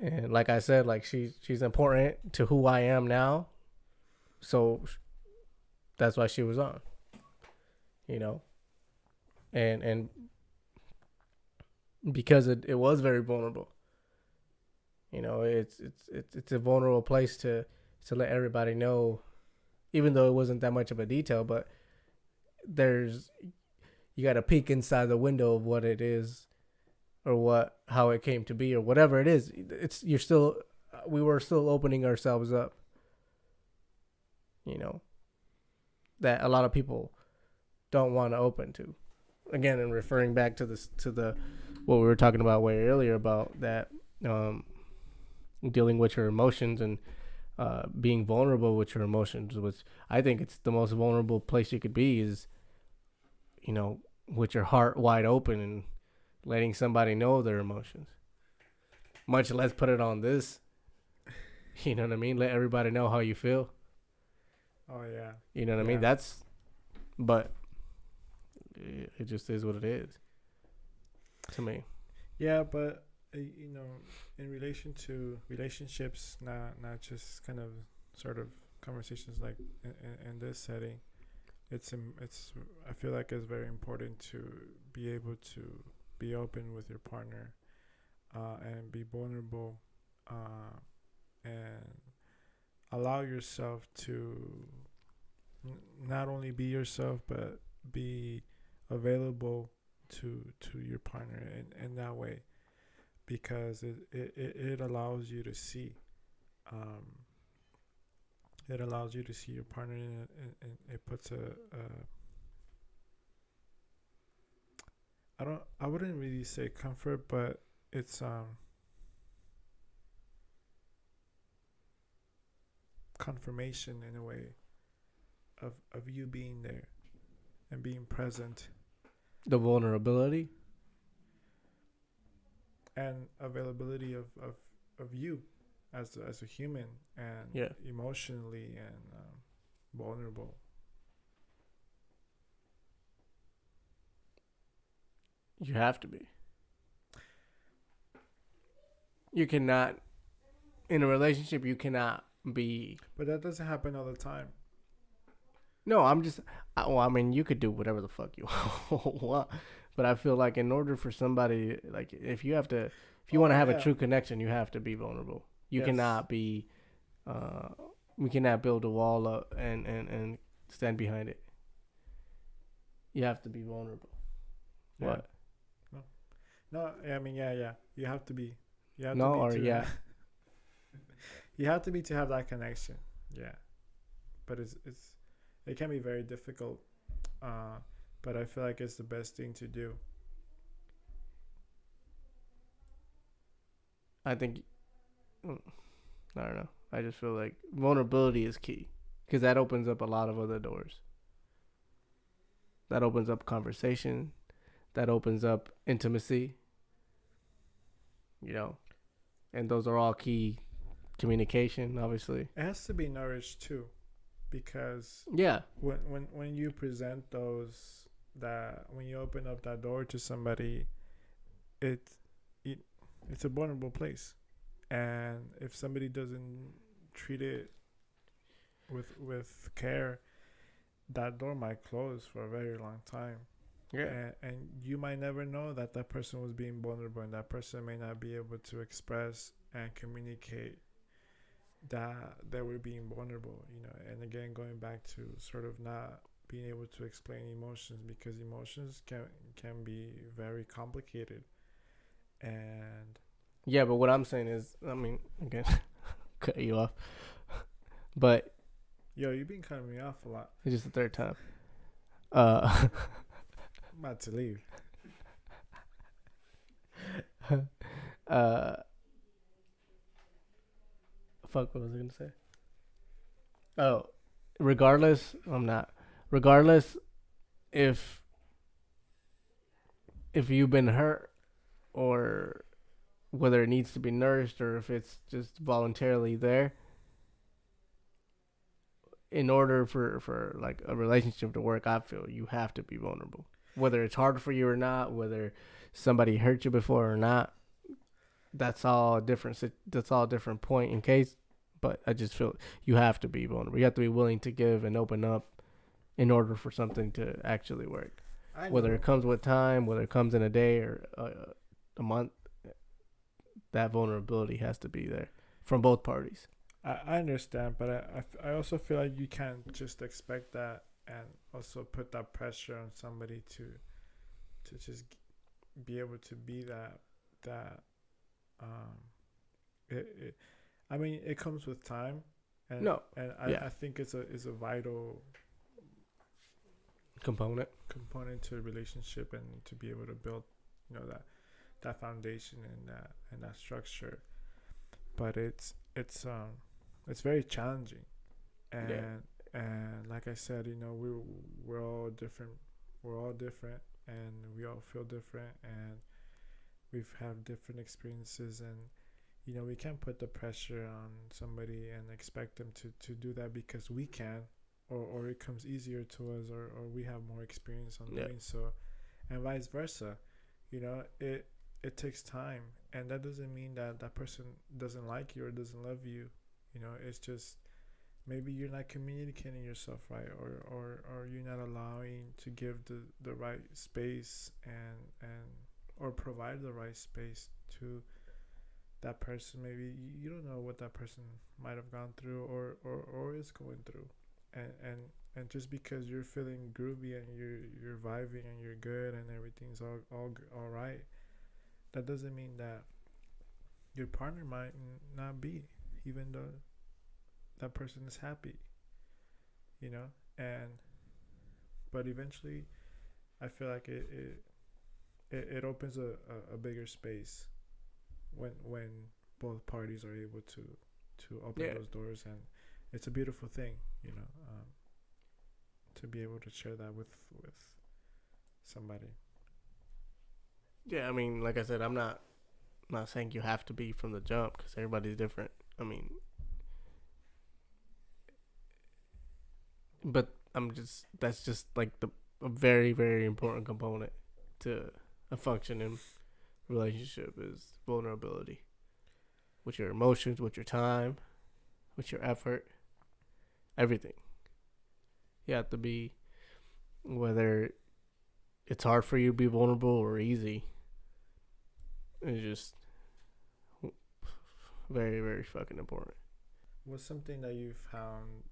[SPEAKER 1] And like I said, like she's important to who I am now. So that's why she was on. You know? And because it was very vulnerable. You know, it's a vulnerable place to let everybody know, even though it wasn't that much of a detail, but you got to peek inside the window of what it is, or how it came to be, or whatever it is. We were still opening ourselves up. You know, that a lot of people don't want to open to. Again, and referring back to what we were talking about way earlier about that, dealing with your emotions and being vulnerable with your emotions, which I think it's the most vulnerable place you could be, is, you know, with your heart wide open and letting somebody know their emotions. Much less put it on this. You know what I mean? Let everybody know how you feel.
[SPEAKER 2] Oh yeah.
[SPEAKER 1] You know what I mean? But it just is what it is to me.
[SPEAKER 2] Yeah, but you know, in relation to relationships, not just kind of sort of conversations like in this setting, it's I feel like it's very important to be able to be open with your partner, and be vulnerable, and allow yourself to not only be yourself but be available to your partner in that way, because it allows you to see, it allows you to see your partner, and it puts I wouldn't really say comfort, but it's confirmation in a way of you being there and being present,
[SPEAKER 1] The vulnerability.
[SPEAKER 2] and availability of you as a human, and emotionally, and vulnerable.
[SPEAKER 1] You have to be. You cannot, in a relationship, you cannot be.
[SPEAKER 2] But that doesn't happen all the time.
[SPEAKER 1] No, I mean, you could do whatever the fuck you want. But I feel like in order for somebody, like, if you want to have a true connection, you have to be vulnerable. You
[SPEAKER 2] Yes.
[SPEAKER 1] cannot be. Uh, we cannot build a wall up and stand behind it. You have to be vulnerable.
[SPEAKER 2] Yeah.
[SPEAKER 1] What?
[SPEAKER 2] No. No. I mean, yeah, yeah. You have to be. You have to
[SPEAKER 1] No
[SPEAKER 2] be
[SPEAKER 1] or
[SPEAKER 2] to.
[SPEAKER 1] yeah?
[SPEAKER 2] You have to be to have that connection. Yeah. But it can be very difficult. Uh, but I feel like it's the best thing to do.
[SPEAKER 1] I think. I don't know. I just feel like vulnerability is key because that opens up a lot of other doors. That opens up conversation. That opens up intimacy. You know, and those are all key. Communication, obviously.
[SPEAKER 2] It has to be nourished too, because
[SPEAKER 1] Yeah.
[SPEAKER 2] when you present those, that when you open up that door to somebody, it it it's a vulnerable place, and if somebody doesn't treat it with care, that door might close for a very long time.
[SPEAKER 1] Yeah.
[SPEAKER 2] And you might never know that that person was being vulnerable, and that person may not be able to express and communicate that they were being vulnerable, you know. And again, going back to sort of not being able to explain emotions, because emotions can be very complicated. And
[SPEAKER 1] Yeah, but what I'm saying is, I mean, again, cut you off, but
[SPEAKER 2] yo, you've been cutting me off a lot.
[SPEAKER 1] it's just the third time. Uh,
[SPEAKER 2] I'm about to leave.
[SPEAKER 1] uh, fuck, what was I gonna say? Oh, regardless, I'm not. Regardless, if if you've been hurt or whether it needs to be nourished or if it's just voluntarily there, in order for like a relationship to work, I feel you have to be vulnerable. Whether it's hard for you or not, whether somebody hurt you before or not, that's all a different. That's all a different point in case. But I just feel you have to be vulnerable. You have to be willing to give and open up in order for something to actually work.
[SPEAKER 2] I
[SPEAKER 1] Whether
[SPEAKER 2] know.
[SPEAKER 1] it comes with time, whether it comes in a day or a month, that vulnerability has to be there from both parties.
[SPEAKER 2] I understand, but I also feel like you can't just expect that and also put that pressure on somebody to just be able to be that um it I mean, it comes with time, and
[SPEAKER 1] No, yeah,
[SPEAKER 2] I think it's a vital
[SPEAKER 1] component.
[SPEAKER 2] component to a relationship, and to be able to build, you know, that foundation and that structure. But it's very challenging,
[SPEAKER 1] Yeah,
[SPEAKER 2] and like I said, you know, we're all different. We're all different, and we all feel different, and we've had different experiences. And you know, we can't put the pressure on somebody and expect them to do that because we can, or it comes easier to us, or we have more experience on
[SPEAKER 1] yeah,
[SPEAKER 2] doing so, and vice versa. You know, it takes time, and that doesn't mean that that person doesn't like you or doesn't love you. You know, it's just maybe you're not communicating yourself right, or you're not allowing to give the right space, and or provide the right space to that person. Maybe you don't know what that person might have gone through, or is going through, and just because you're feeling groovy and you're vibing and you're good and everything's all right, that doesn't mean that your partner might not be, even though that person is happy, you know. And but eventually I feel like it opens a bigger space when both parties are able to open
[SPEAKER 1] yeah,
[SPEAKER 2] those doors, and it's a beautiful thing, you know, to be able to share that with somebody.
[SPEAKER 1] yeah. I mean, like I said, I'm not saying you have to be from the jump because everybody's different. I mean, but I'm just that's just like the a very very important component to a functioning relationship is vulnerability with your emotions, with your time, with your effort, everything. You have to be whether it's hard for you to be vulnerable or easy. It's just Very, very fucking important.
[SPEAKER 2] What's something that you found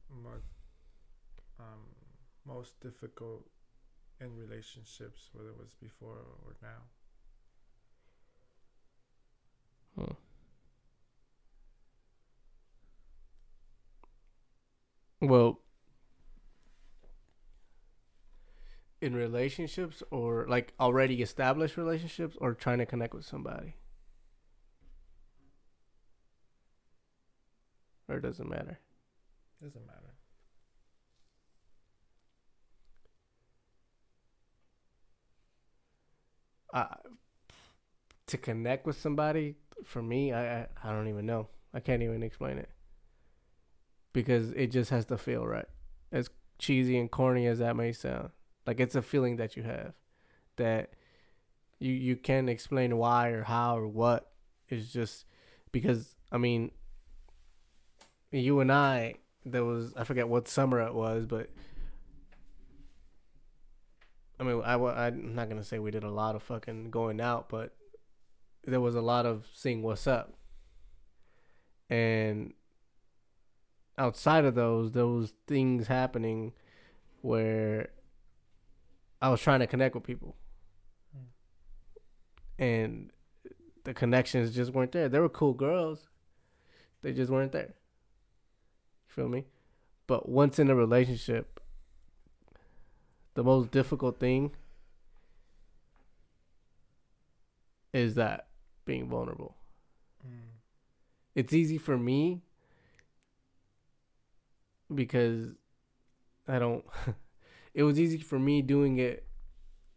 [SPEAKER 2] um, most difficult in relationships, whether it was before or now?
[SPEAKER 1] Hmm. Well, in relationships or like already established relationships or trying to connect with somebody, or it doesn't matter.
[SPEAKER 2] Doesn't matter.
[SPEAKER 1] Uh, to connect with somebody, for me, I don't even know. I can't even explain it because it just has to feel right. As cheesy and corny as that may sound, like it's a feeling that you have that you can't explain why or how or what. It's just because I mean, you and I, there was I forget what summer it was, but I mean, I'm not gonna say we did a lot of fucking going out, but there was a lot of seeing what's up. And outside of those, there was things happening where I was trying to connect with people, and the connections just weren't there. They were cool girls, they just weren't there. You feel me? But once in a relationship, the most difficult thing is that being vulnerable. It's easy for me because I don't. It was easy for me doing it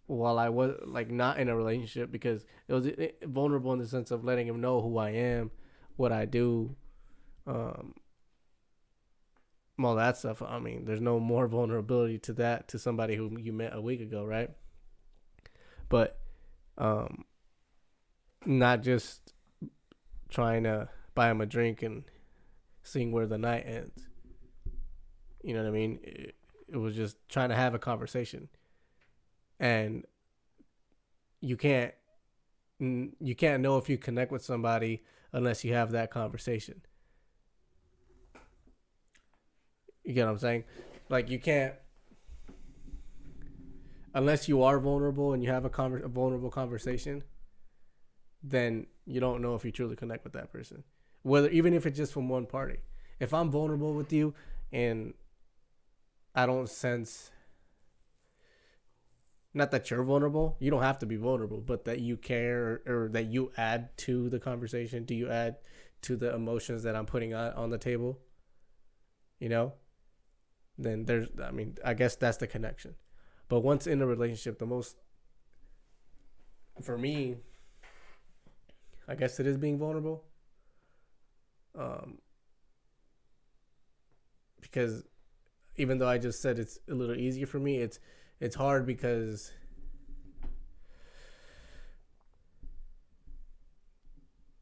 [SPEAKER 1] while I was like not in a relationship because it was vulnerable in the sense of letting him know who I am, what I do, um, all that stuff. I mean, there's no more vulnerability to that to somebody who you met a week ago, right? But um, not just trying to buy him a drink and seeing where the night ends. You know what I mean? It was just trying to have a conversation, and you can't know if you connect with somebody unless you have that conversation. You get what I'm saying? Like you can't unless you are vulnerable and you have a vulnerable conversation. Then you don't know if you truly connect with that person, whether even if it's just from one party. If I'm vulnerable with you and I don't sense, not that you're vulnerable, you don't have to be vulnerable, but that you care or that you add to the conversation. Do you add to the emotions that I'm putting on the table? You know, then I guess that's the connection. But once in a relationship, the most, for me, I guess it is being vulnerable. Because even though I just said it's a little easier for me, it's hard because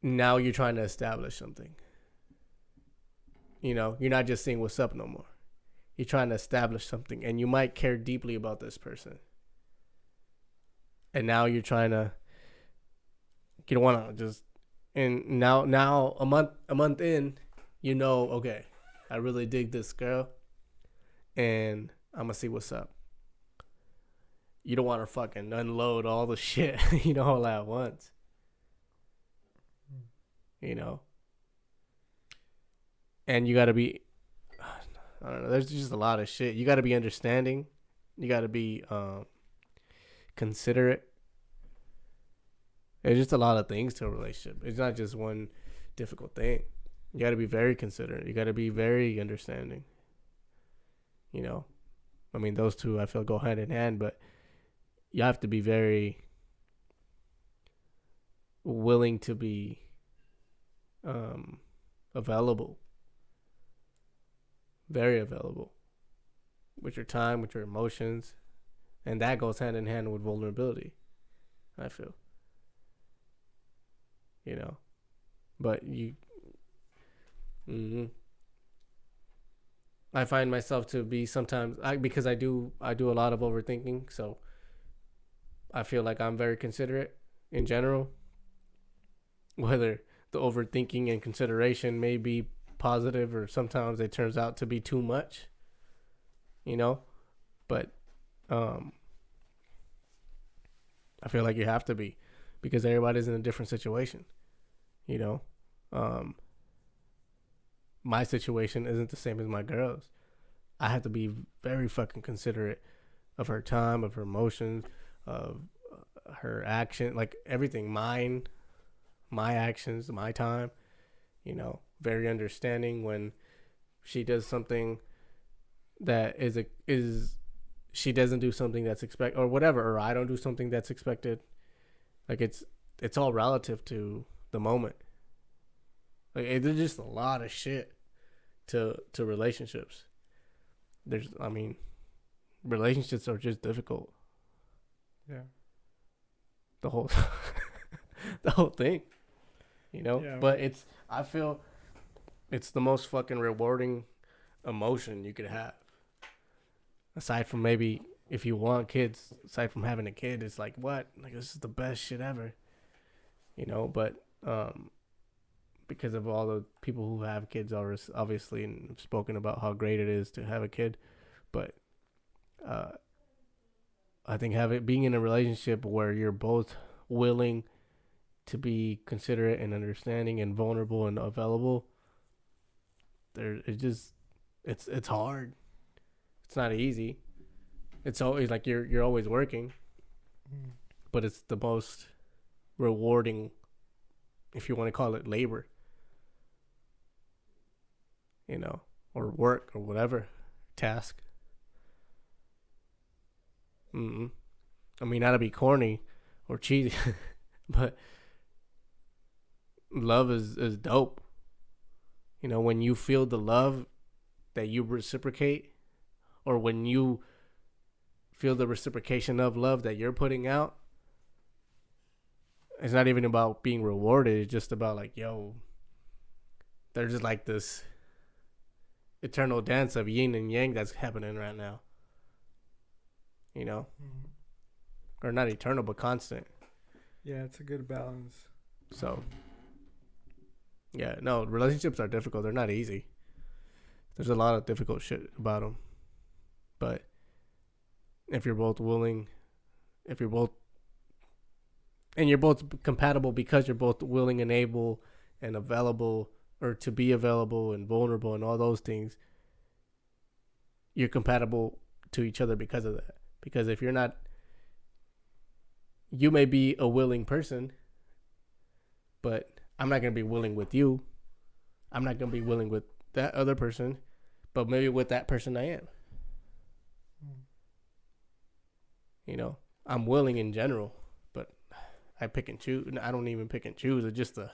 [SPEAKER 1] now you're trying to establish something. You know, you're not just saying what's up no more. You're trying to establish something, and you might care deeply about this person. And now you're trying to, you don't want to just, and now a month in, you know, okay, I really dig this girl, and I'm gonna see what's up. You don't want to fucking unload all the shit, all at once. You know, and you gotta be, I don't know. There's just a lot of shit. You gotta be understanding. You gotta be considerate. There's just a lot of things to a relationship. It's not just one difficult thing. You got to be very considerate. You got to be very understanding. I mean, those two I feel go hand in hand, but you have to be very willing to be available, very available with your time, with your emotions, and that goes hand in hand with vulnerability, I feel. But I find myself to be sometimes because I do a lot of overthinking, so I feel like I'm very considerate in general, whether the overthinking and consideration may be positive, or sometimes it turns out to be too much, you know. But um, I feel like you have to be, because everybody's in a different situation, you know. Um, my situation isn't the same as my girl's. I have to be very fucking considerate of her time, of her emotions, of her action, like everything. My actions, my time. You know, very understanding when she does something that is she doesn't do something that's expected, or whatever, or I don't do something that's expected. Like it's all relative to the moment. Like there's just a lot of shit to relationships. I mean, relationships are just difficult.
[SPEAKER 2] Yeah.
[SPEAKER 1] The whole the whole thing, you know.
[SPEAKER 2] Yeah.
[SPEAKER 1] But I feel it's the most fucking rewarding emotion you could have. Aside from maybe if you want kids, aside from having a kid, it's like what? Like this is the best shit ever. You know, but because of all the people who have kids obviously and have spoken about how great it is to have a kid, but uh I think being in a relationship where you're both willing to be considerate and understanding and vulnerable and available, it's hard. It's not easy. It's always like you're always working,
[SPEAKER 2] Mm.
[SPEAKER 1] but it's the most rewarding, if you want to call it labor, you know, or work or whatever task. Mm-mm. I mean, not to be corny or cheesy, but love is dope. You know, when you feel the love that you reciprocate, or when you feel the reciprocation of love that you're putting out, it's not even about being rewarded. It's just about like, yo, there's just like this eternal dance of yin and yang that's happening right now. You know, or not eternal, but constant.
[SPEAKER 2] Yeah, it's a good balance.
[SPEAKER 1] So, yeah, no, relationships are difficult. They're not easy. There's a lot of difficult shit about them. But if you're both willing, if you're both, and you're both compatible because you're both willing and able and available, or to be available and vulnerable and all those things, you're compatible to each other because of that. Because if you're not, you may be a willing person, but I'm not going to be willing with you. I'm not going to be willing with that other person, but maybe with that person I am. You know, I'm willing in general, but I pick and choose. I don't even pick and choose. It's just a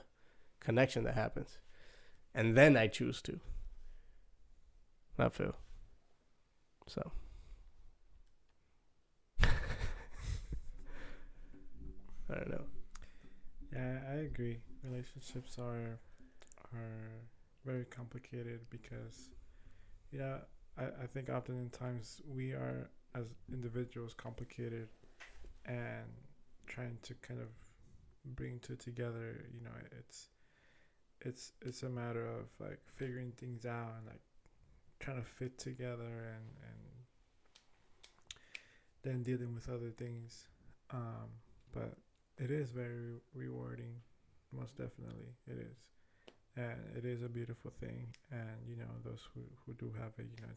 [SPEAKER 1] connection that happens. And then I choose to. I feel. So. I don't know.
[SPEAKER 2] Yeah, I agree. Relationships are very complicated because, yeah, I think oftentimes we are as individuals complicated and trying to kind of bring two together. You know, it's a matter of like figuring things out and like trying to fit together and then dealing with other things. But it is very rewarding, most definitely it is, and it is a beautiful thing. And you know, those who do have it, you know,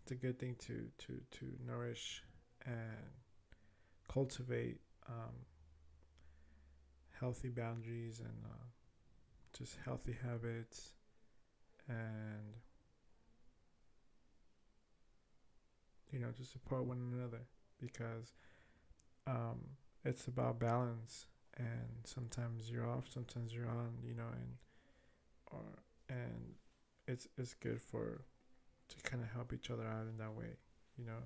[SPEAKER 2] it's a good thing to nourish and cultivate healthy boundaries and just healthy habits, and you know, to support one another, because it's about balance, and sometimes you're off, sometimes you're on, you know, and it's good to kind of help each other out in that way, you know,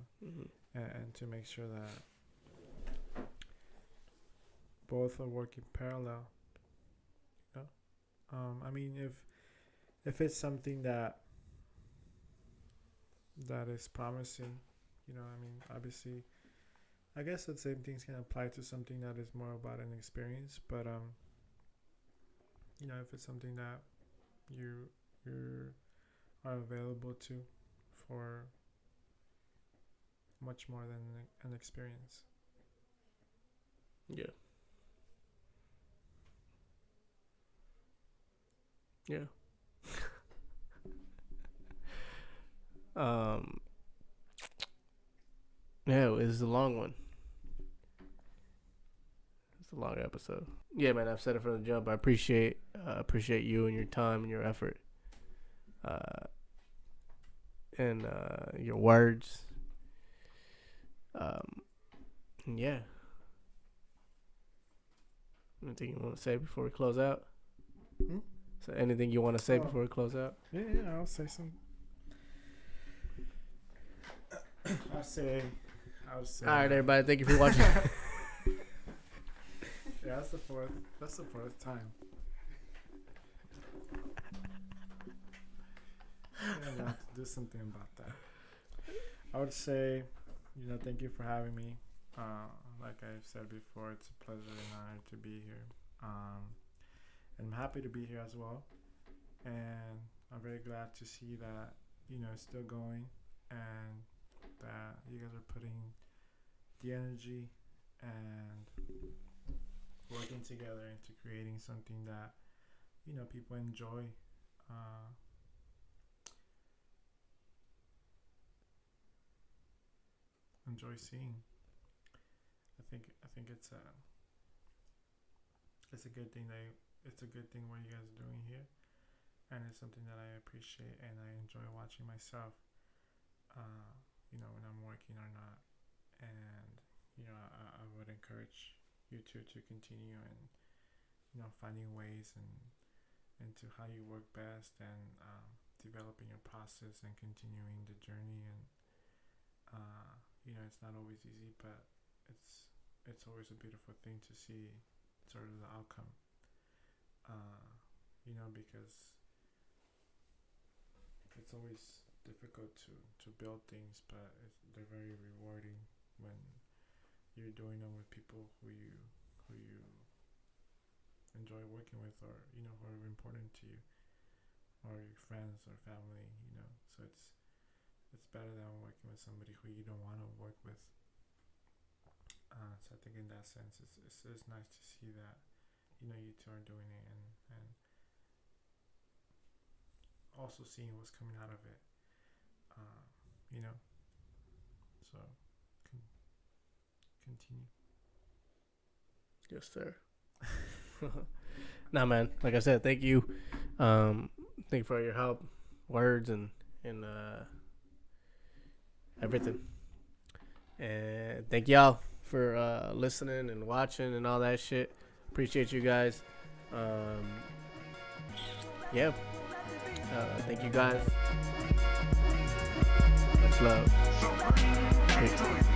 [SPEAKER 2] and to make sure that both are working parallel, you know. I mean, if it's something that is promising, you know, I mean, obviously, I guess the same things can apply to something that is more about an experience, but you know, if it's something that you are available to for much more than an experience.
[SPEAKER 1] Yeah. Yeah. um. Yeah, it was a long one. It's a long episode. Yeah, man. I've said it from the jump. I appreciate you and your time and your effort, and your words. Yeah. Anything you want to say before we close out?
[SPEAKER 2] Hmm?
[SPEAKER 1] So anything you want to say before we close out?
[SPEAKER 2] Yeah, I'll say some. I'll say.
[SPEAKER 1] All right, everybody. Thank you for watching.
[SPEAKER 2] Yeah, that's the fourth. That's the fourth time. I have to do something about that. I would say, you know, thank you for having me. Like I've said before, it's a pleasure and honor to be here. And I'm happy to be here as well. And I'm very glad to see that, you know, it's still going and that you guys are putting the energy and working together into creating something that, you know, people enjoy. Enjoy seeing. I think it's a good thing it's a good thing what you guys are doing here, and it's something that I appreciate and I enjoy watching myself. You know, when I'm working or not, and you know, I would encourage you to continue and, you know, finding ways and into how you work best and developing your process and continuing the journey. And you know, it's not always easy, but it's always a beautiful thing to see sort of the outcome. You know, because it's always difficult to build things, but they're very rewarding when you're doing them with people who you enjoy working with, or you know, who are important to you, or your friends or family. You know, so it's better than working with somebody who you don't want to work with. So I think in that sense, it's nice to see that, you know, you two are doing it, and also seeing what's coming out of it. You know, so continue.
[SPEAKER 1] Yes, sir. Nah, man. Like I said, thank you. Thank you for your help, words, and everything. And thank y'all for listening and watching and all that shit. Appreciate you guys. Yeah. Thank you guys. Much love. Peace.